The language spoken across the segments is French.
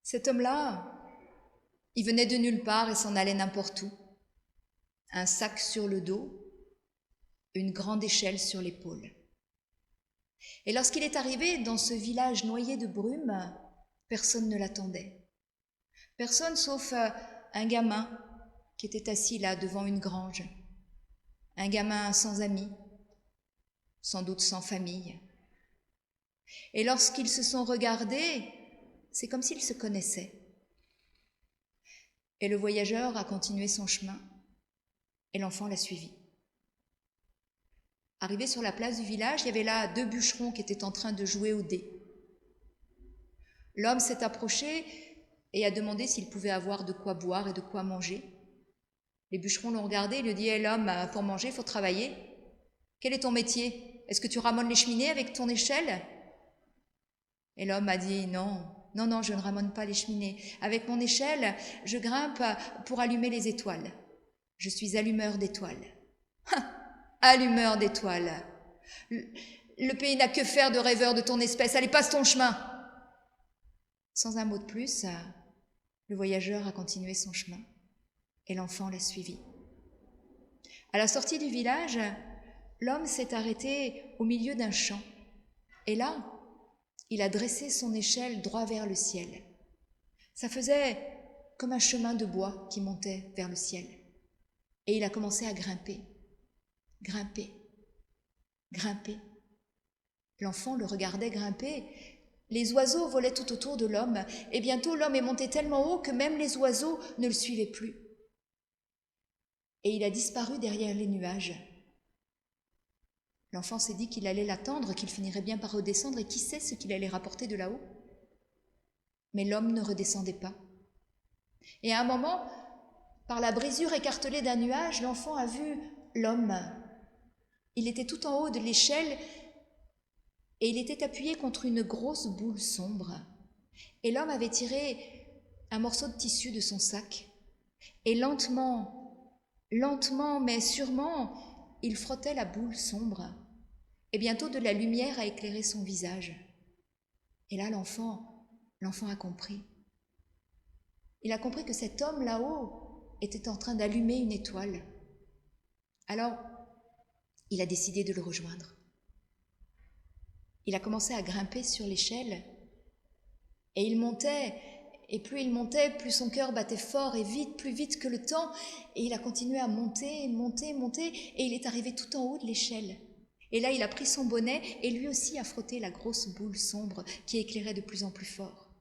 Cet homme-là, il venait de nulle part et s'en allait n'importe où. Un sac sur le dos, une grande échelle sur l'épaule. Et lorsqu'il est arrivé dans ce village noyé de brume, personne ne l'attendait. Personne sauf un gamin qui était assis là devant une grange. Un gamin sans amis, sans doute sans famille. Et lorsqu'ils se sont regardés, c'est comme s'ils se connaissaient. Et le voyageur a continué son chemin, et l'enfant l'a suivi. Arrivé sur la place du village, il y avait là 2 bûcherons qui étaient en train de jouer aux dés. L'homme s'est approché et a demandé s'il pouvait avoir de quoi boire et de quoi manger. Les bûcherons l'ont regardé et lui ont dit « l'homme, pour manger, il faut travailler. Quel est ton métier? Est-ce que tu ramones les cheminées avec ton échelle ?» Et l'homme a dit « non, je ne ramonne pas les cheminées. Avec mon échelle, je grimpe pour allumer les étoiles. Je suis allumeur d'étoiles. » Allumeur d'étoiles. Le pays n'a que faire de rêveur de ton espèce. Allez, passe ton chemin. Sans un mot de plus, le voyageur a continué son chemin et l'enfant l'a suivi. À la sortie du village, l'homme s'est arrêté au milieu d'un champ. Et là, il a dressé son échelle droit vers le ciel. Ça faisait comme un chemin de bois qui montait vers le ciel. Et il a commencé à grimper. Grimper, grimper. L'enfant le regardait grimper. Les oiseaux volaient tout autour de l'homme, et bientôt l'homme est monté tellement haut que même les oiseaux ne le suivaient plus. Et il a disparu derrière les nuages. L'enfant s'est dit qu'il allait l'attendre, qu'il finirait bien par redescendre, et qui sait ce qu'il allait rapporter de là-haut. Mais l'homme ne redescendait pas. Et à un moment, par la brisure écartelée d'un nuage, l'enfant a vu l'homme. Il était tout en haut de l'échelle et il était appuyé contre une grosse boule sombre. Et l'homme avait tiré un morceau de tissu de son sac. Et lentement mais sûrement, il frottait la boule sombre. Et bientôt de la lumière a éclairé son visage. Et là, l'enfant a compris. Il a compris que cet homme là-haut était en train d'allumer une étoile. Alors, il a décidé de le rejoindre. Il a commencé à grimper sur l'échelle et il montait, et plus il montait, plus son cœur battait fort et vite, plus vite que le temps, et il a continué à monter, et il est arrivé tout en haut de l'échelle. Et là, il a pris son bonnet et lui aussi a frotté la grosse boule sombre qui éclairait de plus en plus fort.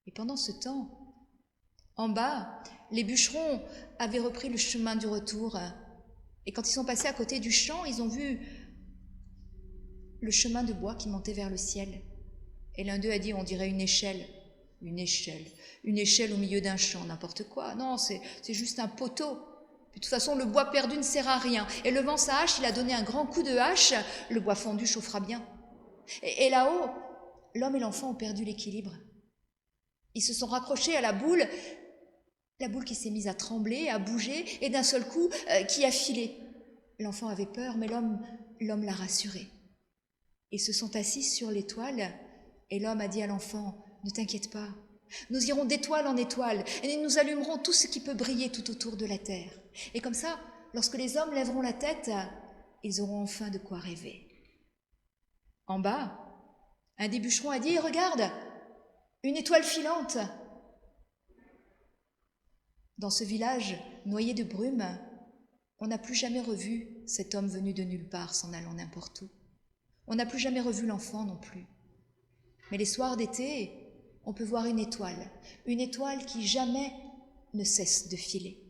Et pendant ce temps, en bas, les bûcherons avaient repris le chemin du retour. Et quand ils sont passés à côté du champ, ils ont vu le chemin de bois qui montait vers le ciel. Et l'un d'eux a dit, on dirait une échelle. Une échelle au milieu d'un champ, n'importe quoi. Non, c'est juste un poteau. Puis, de toute façon, le bois perdu ne sert à rien. Et levant sa hache, il a donné un grand coup de hache. Le bois fondu chauffera bien. Et là-haut, l'homme et l'enfant ont perdu l'équilibre. Ils se sont raccrochés à la boule qui s'est mise à trembler, à bouger, et d'un seul coup, qui a filé. L'enfant avait peur, mais l'homme l'a rassuré. Ils se sont assis sur l'étoile, et l'homme a dit à l'enfant, « Ne t'inquiète pas, nous irons d'étoile en étoile, et nous allumerons tout ce qui peut briller tout autour de la terre. Et comme ça, lorsque les hommes lèveront la tête, ils auront enfin de quoi rêver. » En bas, un des bûcherons a dit, « Regarde, une étoile filante !» Dans ce village noyé de brume, on n'a plus jamais revu cet homme venu de nulle part s'en allant n'importe où. On n'a plus jamais revu l'enfant non plus. Mais les soirs d'été, on peut voir une étoile qui jamais ne cesse de filer.